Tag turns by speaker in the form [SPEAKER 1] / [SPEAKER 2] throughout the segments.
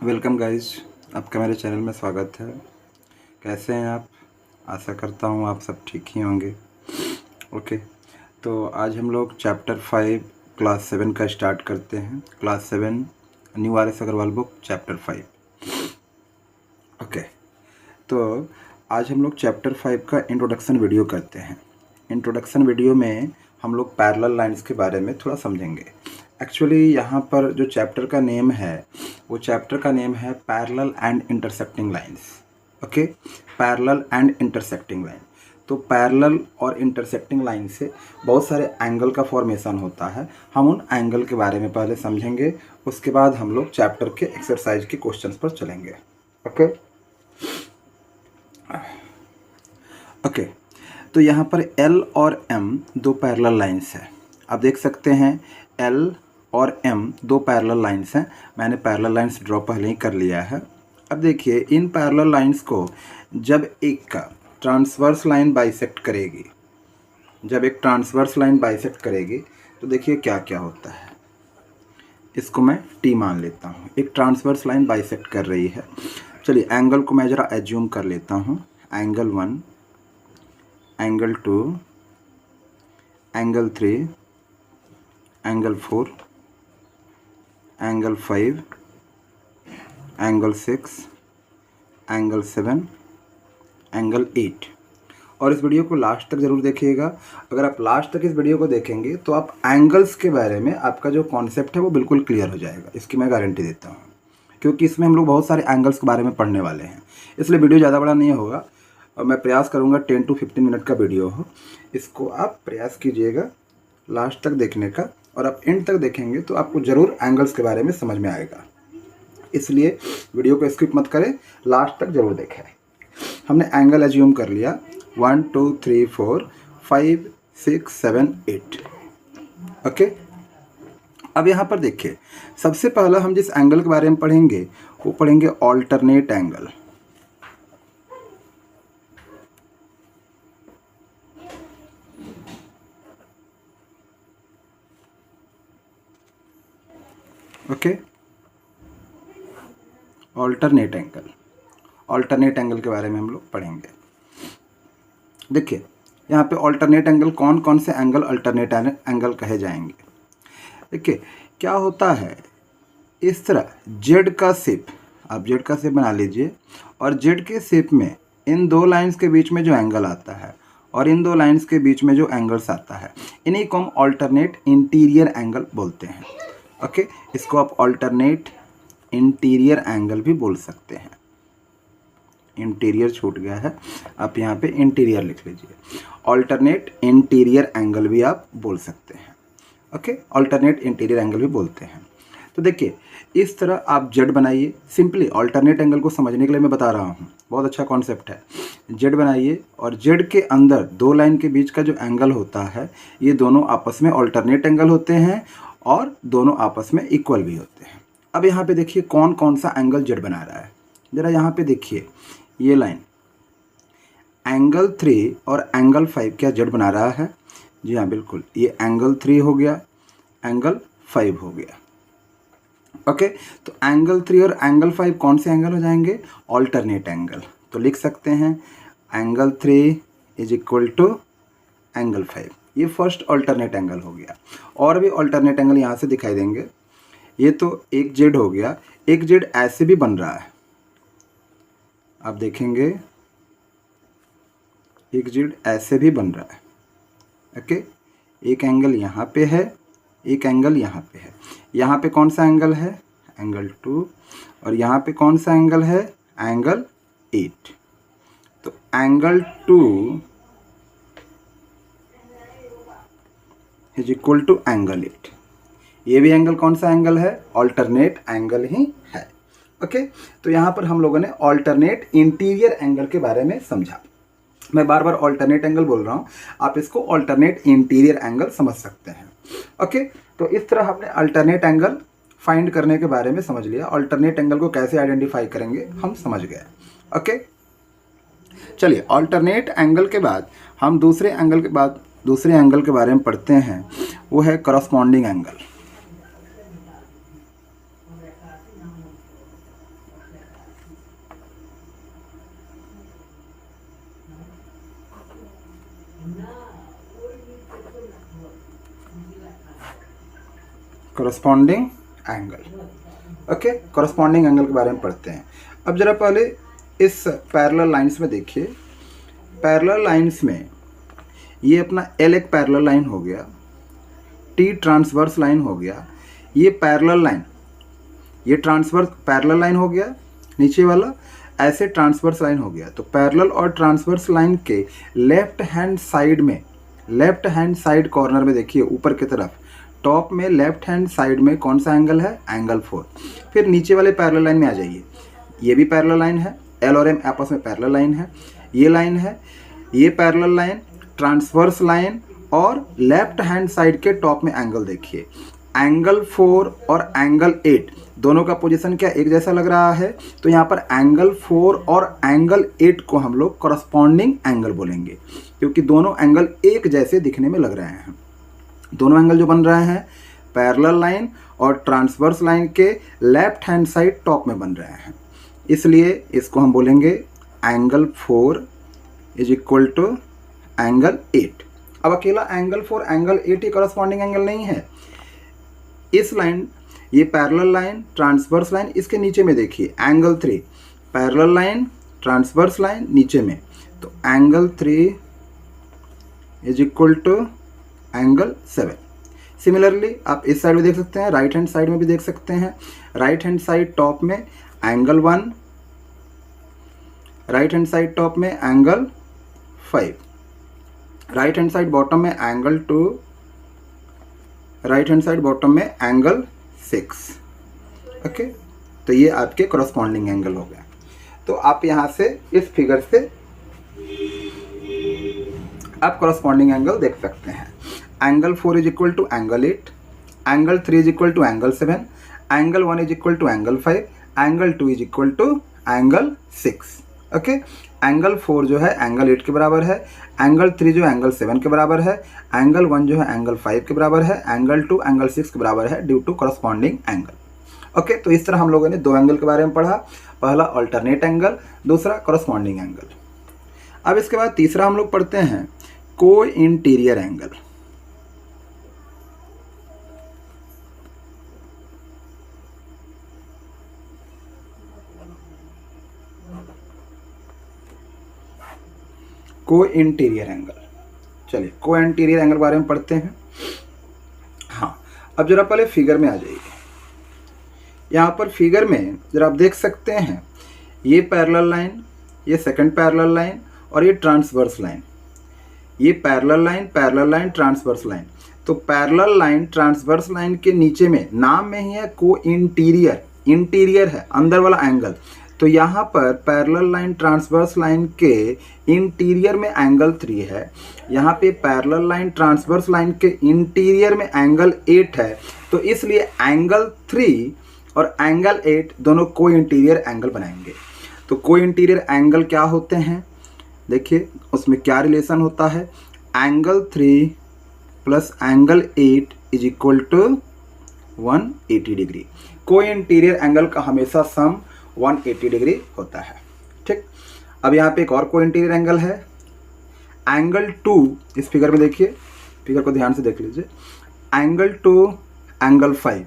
[SPEAKER 1] Welcome guys, आपका मेरे channel में स्वागत है। कैसे हैं आप? आशा करता हूँ आप सब ठीक ही होंगे। ओके, तो आज हम लोग चैप्टर 5 क्लास 7 का स्टार्ट करते हैं। Class 7 new R S Agarwal book chapter 5। Okay, तो आज हम लोग चैप्टर 5 का इंट्रोडक्शन वीडियो करते हैं। इंट्रोडक्शन वीडियो में हम लोग पैरेलल लाइंस के बारे में थोड़ा समझेंगे। एक्चुअली यहाँ पर जो चैप्टर का नेम है वो चैप्टर का नेम है parallel and intersecting lines. Okay, parallel and intersecting line. तो पैरेलल और इंटरसेक्टिंग लाइन से बहुत सारे एंगल का फॉर्मेशन होता है। हम उन एंगल के बारे में पहले समझेंगे, उसके बाद हम लोग चैप्टर के एक्सरसाइज के क्वेश्चंस पर चलेंगे। ओके ओके, तो यहाँ पर L और M दो पैरेलल लाइंस हैं। आप देख सकते हैं L और M दो पैरेलल लाइंस हैं। मैंने पैरेलल लाइंस ड्रॉ पहले ही कर लिया है। अब देखिए, इन पैरेलल लाइंस को जब एक का ट्रांसवर्स लाइन बाइसेक्ट करेगी, तो देखिए क्या क्या होता है। इसको मैं T मान लेता हूँ। एक ट्रांसवर्स लाइन बाइसेक्ट कर रही है। चलिए एंगल को मैं ज़रा एज्यूम कर लेता हूँ। Angle 1, angle 2, angle 3, angle 4, angle 5, angle 6, angle 7, angle 8। और इस वीडियो को लास्ट तक ज़रूर देखिएगा। अगर आप लास्ट तक इस वीडियो को देखेंगे तो आप एंगल्स के बारे में आपका जो कॉन्सेप्ट है वो बिल्कुल क्लियर हो जाएगा। इसकी मैं गारंटी देता हूँ, क्योंकि इसमें हम लोग बहुत सारे एंगल्स के बारे में पढ़ने वाले हैं। इसलिए वीडियो ज़्यादा बड़ा नहीं होगा और मैं प्रयास करूँगा 10 to 15 मिनट का वीडियो हो। इसको आप प्रयास कीजिएगा लास्ट तक देखने का, और आप एंड तक देखेंगे तो आपको ज़रूर एंगल्स के बारे में समझ में आएगा। इसलिए वीडियो को स्किप मत करें, लास्ट तक ज़रूर देखें। हमने एंगल एज्यूम कर लिया 1 2 3 4 5 6 7 8। ओके, अब यहाँ पर देखिए, सबसे पहला हम जिस एंगल के बारे में पढ़ेंगे वो पढ़ेंगे alternate angle. Okay, alternate angle के बारे में हम लोग पढ़ेंगे। देखिए यहाँ पे ऑल्टरनेट एंगल, कौन कौन से एंगल अल्टरनेट एंगल कहे जाएंगे। देखिए क्या होता है, इस तरह जेड का शेप, आप जेड का शेप बना लीजिए, और जेड के शेप में इन दो लाइंस के बीच में जो एंगल आता है और इन दो लाइंस के बीच में जो एंगल्स आता है, इन्हीं को हम ऑल्टरनेट इंटीरियर एंगल बोलते हैं। ओके, इसको आप ऑल्टरनेट इंटीरियर एंगल भी बोल सकते हैं। इंटीरियर छूट गया है, आप यहाँ पे इंटीरियर लिख लीजिए। ऑल्टरनेट इंटीरियर एंगल भी आप बोल सकते हैं। ओके, ऑल्टरनेट इंटीरियर एंगल भी बोलते हैं। तो देखिए इस तरह आप जेड बनाइए। सिंपली ऑल्टरनेट एंगल को समझने के लिए मैं बता रहा हूँ, बहुत अच्छा कॉन्सेप्ट है। जेड बनाइए और जेड के अंदर दो लाइन के बीच का जो एंगल होता है, ये दोनों आपस में ऑल्टरनेट एंगल होते हैं और दोनों आपस में इक्वल भी होते हैं। अब यहाँ पे देखिए कौन कौन सा एंगल जेड बना रहा है। ज़रा यहाँ पे देखिए, ये लाइन एंगल 3 और एंगल 5 क्या जेड बना रहा है? जी हाँ बिल्कुल, ये एंगल 3 हो गया, एंगल 5 हो गया। ओके, तो एंगल 3 और एंगल 5 कौन से एंगल हो जाएंगे? Alternate angle. तो लिख सकते हैं angle 3 is equal to angle 5। ये फर्स्ट ऑल्टरनेट एंगल हो गया। और भी ऑल्टरनेट एंगल यहाँ से दिखाई देंगे। ये तो एक जेड हो गया, एक जेड ऐसे भी बन रहा है, आप देखेंगे एक जेड ऐसे भी बन रहा है। ओके, एक एंगल यहाँ पे है, एक एंगल यहाँ पे है। यहाँ पे कौन सा एंगल है? एंगल 2। और यहाँ पे कौन सा एंगल है? एंगल 8। तो angle 2 is equal to angle 8। ये भी एंगल कौन सा एंगल है? ऑल्टरनेट एंगल ही है। ओके, तो यहाँ पर हम लोगों ने ऑल्टरनेट इंटीरियर एंगल के बारे में समझा। मैं बार बार ऑल्टरनेट एंगल बोल रहा हूँ, आप इसको ऑल्टरनेट इंटीरियर एंगल समझ सकते हैं। ओके, तो इस तरह हमने अल्टरनेट एंगल फाइंड करने के बारे में समझ लिया। ऑल्टरनेट एंगल को कैसे आइडेंटिफाई करेंगे हम समझ गए। ओके, चलिए ऑल्टरनेट एंगल के बाद हम दूसरे एंगल के बारे में पढ़ते हैं, वो है corresponding angle. Corresponding angle. Okay, corresponding angle के बारे में पढ़ते हैं। अब जरा पहले इस पैरेलल लाइंस में देखिए। पैरेलल लाइंस में ये अपना एल एक पैरेलल लाइन हो गया, टी ट्रांसवर्स लाइन हो गया, ये पैरेलल लाइन, ये ट्रांसवर्स पैरेलल लाइन हो गया, नीचे वाला ऐसे ट्रांसवर्स लाइन हो गया। तो पैरेलल और ट्रांसवर्स लाइन के लेफ्ट हैंड साइड में, लेफ्ट हैंड साइड कॉर्नर में देखिए ऊपर की तरफ टॉप में लेफ्ट हैंड साइड में कौन सा एंगल है, एंगल 4। फिर नीचे वाले पैरेलल लाइन में आ जाइए, ये भी पैरेलल लाइन है, एल और एम आपस में पैरेलल लाइन है, ये लाइन है, ये पैरेलल लाइन, ट्रांसवर्स लाइन और लेफ्ट हैंड साइड के टॉप में एंगल देखिए। एंगल 4 और एंगल 8 दोनों का पोजीशन क्या एक जैसा लग रहा है, तो यहाँ पर एंगल 4 और एंगल 8 को हम लोग करस्पॉन्डिंग एंगल बोलेंगे, क्योंकि दोनों एंगल एक जैसे दिखने में लग रहे हैं। दोनों एंगल जो बन रहे हैं पैरेलल लाइन और ट्रांसवर्स लाइन के लेफ्ट हैंड साइड टॉप में बन रहे हैं, इसलिए इसको हम बोलेंगे angle 4 is equal to angle 8। अब अकेला एंगल 4 एंगल 8 ही करस्पॉन्डिंग एंगल नहीं है। इस लाइन, ये पैरेलल लाइन ट्रांसवर्स लाइन, इसके नीचे में देखिए angle 3, parallel line transverse line नीचे में, तो angle 3 is equal to angle 7। Similarly आप इस साइड में देख सकते हैं, राइट हैंड साइड में भी देख सकते हैं। राइट हैंड साइड टॉप में angle 1, right hand side top में angle 5, right hand side bottom में angle 2, right hand side bottom में एंगल 6। ओके, तो ये आपके करस्पॉन्डिंग एंगल हो गया। तो आप यहाँ से इस फिगर से आप करस्पॉन्डिंग एंगल देख सकते हैं। Angle 4 is equal to angle 8, angle 3 is equal to angle 7, angle 1 is equal to angle 5, angle 2 is equal to angle 6। Okay, angle 4 जो है एंगल 8 के बराबर है, एंगल 3 जो एंगल 7 के बराबर है, एंगल 1 जो है एंगल 5 के बराबर है, एंगल 2 एंगल 6 के बराबर है due to corresponding angle. Okay, तो इस तरह हम लोगों ने दो एंगल के बारे में पढ़ा, पहला अल्टरनेट एंगल, दूसरा करस्पॉन्डिंग एंगल। अब इसके बाद तीसरा हम लोग पढ़ते हैं को इंटीरियर एंगल। को इंटीरियर एंगल। चलिए को इंटीरियर एंगल बारे में पढ़ते हैं। हाँ, अब जरा पहले फिगर में आ जाइए। यहाँ पर फिगर में जरा आप देख सकते हैं, ये पैरेलल लाइन, ये सेकंड पैरेलल लाइन और ये ट्रांसवर्स लाइन, ये पैरेलल लाइन ट्रांसवर्स लाइन। तो पैरेलल लाइन ट्रांसवर्स लाइन के नीचे में नाम में ही है को इंटीरियर, इंटीरियर है अंदर वाला एंगल। तो यहाँ पर पैरेलल लाइन ट्रांसवर्स लाइन के इंटीरियर में एंगल 3 है, यहाँ पे पैरेलल लाइन ट्रांसवर्स लाइन के इंटीरियर में एंगल 8 है। तो इसलिए एंगल 3 और एंगल 8 दोनों को इंटीरियर एंगल बनाएंगे। तो को इंटीरियर एंगल क्या होते हैं, देखिए उसमें क्या रिलेशन होता है, angle 3 plus angle 8 is equal to 180 degree. को इंटीरियर एंगल का हमेशा सम 180 डिग्री होता है। ठीक, अब यहाँ पे एक और को इंटीरियर एंगल है, एंगल 2, इस फिगर में देखिए, फिगर को ध्यान से देख लीजिए, एंगल 2 एंगल 5,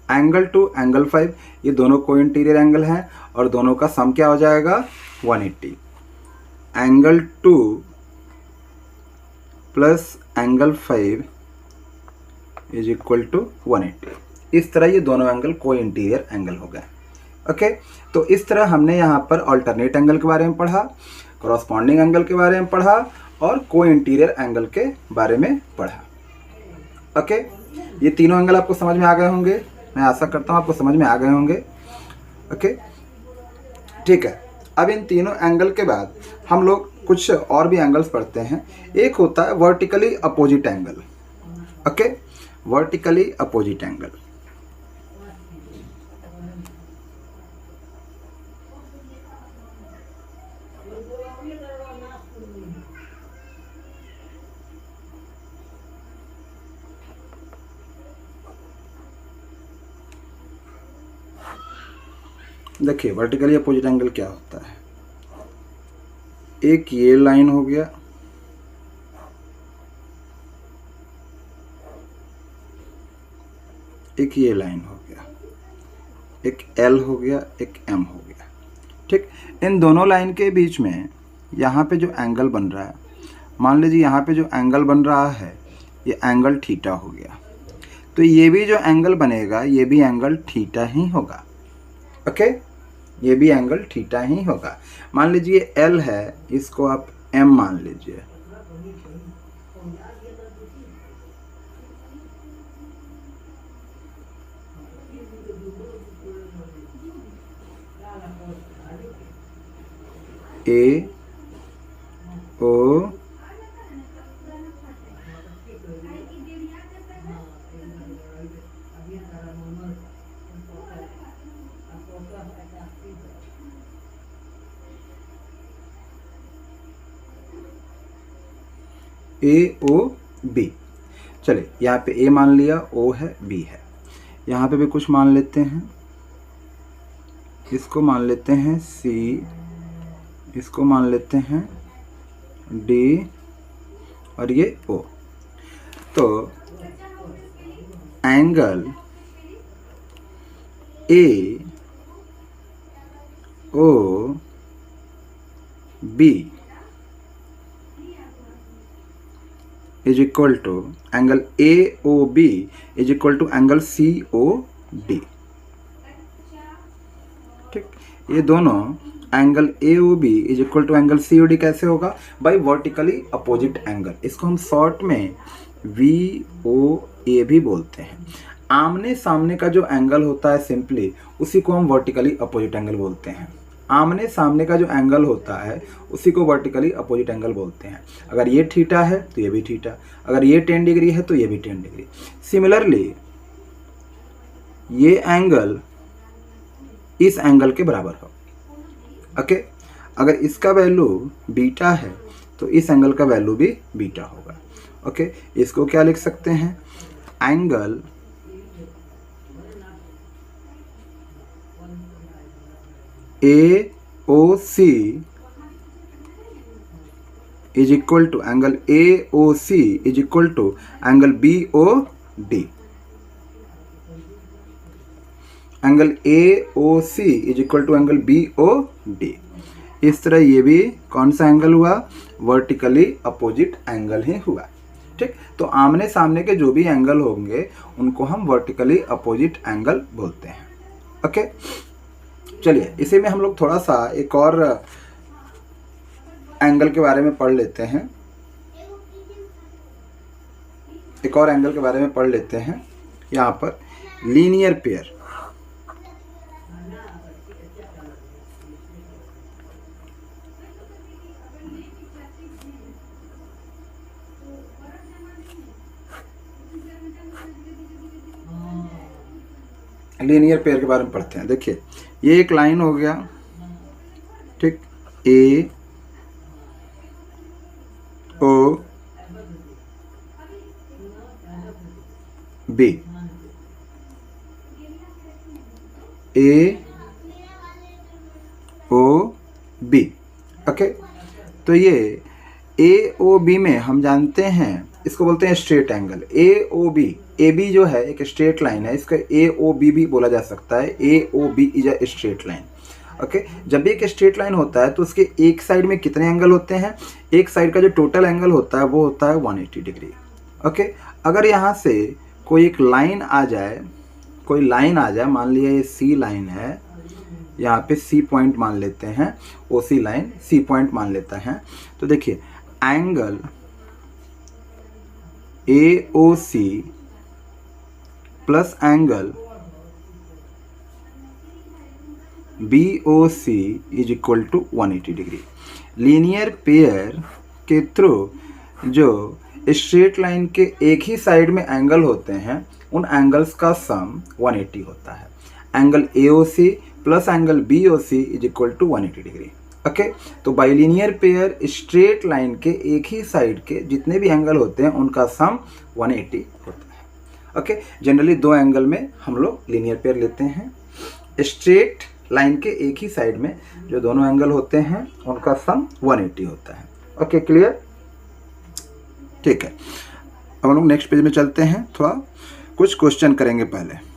[SPEAKER 1] एंगल 2 एंगल 5, ये दोनों को इंटीरियर एंगल हैं और दोनों का सम क्या हो जाएगा 180। Angle 2 plus angle 5 is equal to 180। इस तरह ये दोनों एंगल को इंटीरियर एंगल हो गए। ओके, तो इस तरह हमने यहाँ पर अल्टरनेट एंगल के बारे में पढ़ा, कॉरस्पॉन्डिंग एंगल के बारे में पढ़ा और को इंटीरियर एंगल के बारे में पढ़ा। ओके, ये तीनों एंगल आपको समझ में आ गए होंगे, मैं आशा करता हूँ आपको समझ में आ गए होंगे। ओके, ठीक है। अब इन तीनों एंगल के बाद हम लोग कुछ और भी एंगल्स पढ़ते हैं। एक होता है vertically opposite angle. Okay, vertically opposite angle. देखिए वर्टिकली अपोजिट एंगल क्या होता है, एक ये लाइन हो गया, एक ये लाइन हो गया, एक एल हो गया, एक एम हो गया। ठीक, इन दोनों लाइन के बीच में यहाँ पे जो एंगल बन रहा है, मान लीजिए यहाँ पे जो एंगल बन रहा है ये एंगल थीटा हो गया, तो ये भी जो एंगल बनेगा ये भी एंगल थीटा ही होगा। ओके, ये भी एंगल थीटा ही होगा। मान लीजिए एल है, इसको आप एम मान लीजिए। ए ओ ए ओ बी। चलिए यहाँ पे ए मान लिया, ओ है, बी है, यहाँ पे भी कुछ मान लेते हैं, इसको मान लेते हैं सी, इसको मान लेते हैं डी और ये ओ। तो angle A O B is equal to angle A O B is equal to angle C O D. ठीक, ये दोनों angle A O B is equal to angle C O D कैसे होगा? By vertically opposite angle. इसको हम short में V O ए भी बोलते हैं। आमने सामने का जो एंगल होता है सिंपली उसी को हम वर्टिकली अपोजिट एंगल बोलते हैं। आमने सामने का जो एंगल होता है उसी को वर्टिकली अपोजिट एंगल बोलते हैं। अगर ये थीटा है तो ये भी थीटा, अगर ये 10 डिग्री है तो ये भी 10 डिग्री। सिमिलरली ये एंगल इस एंगल के बराबर हो। ओके, अगर इसका वैल्यू बीटा है तो इस एंगल का वैल्यू भी बीटा होगा। ओके, इसको क्या लिख सकते हैं? Angle A O C is equal to angle A O C is equal to angle B O D. Angle A O C is equal to angle B O D. इस तरह ये भी कौन सा एंगल हुआ? वर्टिकली अपोजिट एंगल ही हुआ। ठीक, तो आमने सामने के जो भी एंगल होंगे उनको हम वर्टिकली अपोजिट एंगल बोलते हैं। ओके, चलिए इसी में हम लोग थोड़ा सा एक और एंगल के बारे में पढ़ लेते हैं। एक और एंगल के बारे में पढ़ लेते हैं। यहाँ पर लीनियर पेयर। लीनियर पेयर के बारे में पढ़ते हैं। देखिए ये एक लाइन हो गया, ठीक, ए ओ बी, ए ओ बी। ओके, तो ये ए ओ बी में हम जानते हैं इसको बोलते हैं straight angle. A O B, A B जो है एक स्ट्रेट लाइन है, इसका ए ओ बी भी बोला जा सकता है। A O B is a straight line. Okay, जब भी एक स्ट्रेट लाइन होता है तो उसके एक साइड में कितने एंगल होते हैं? एक साइड का जो टोटल एंगल होता है वो होता है 180 डिग्री। ओके, अगर यहाँ से कोई एक लाइन आ जाए, कोई लाइन आ जाए, मान लिया ये सी लाइन है, यहाँ पे सी पॉइंट मान लेते हैं, ओ सी लाइन सी पॉइंट मान लेता है। तो देखिए angle A O C plus angle B O C is equal to 180 degree. Linear pair के थ्रू जो स्ट्रेट लाइन के एक ही साइड में एंगल होते हैं उन एंगल्स का सम 180 होता है। Angle A O C plus angle B O C is equal to 180 degree. Okay, तो बाइलिनियर पेयर स्ट्रेट लाइन के एक ही साइड के जितने भी एंगल होते हैं उनका सम 180 होता है। ओके, जनरली दो एंगल में हम लोग लीनियर पेयर लेते हैं। स्ट्रेट लाइन के एक ही साइड में जो दोनों एंगल होते हैं उनका सम 180 होता है। Okay, clear? ठीक है, अब हम लोग नेक्स्ट पेज में चलते हैं। थोड़ा कुछ क्वेश्चन करेंगे पहले।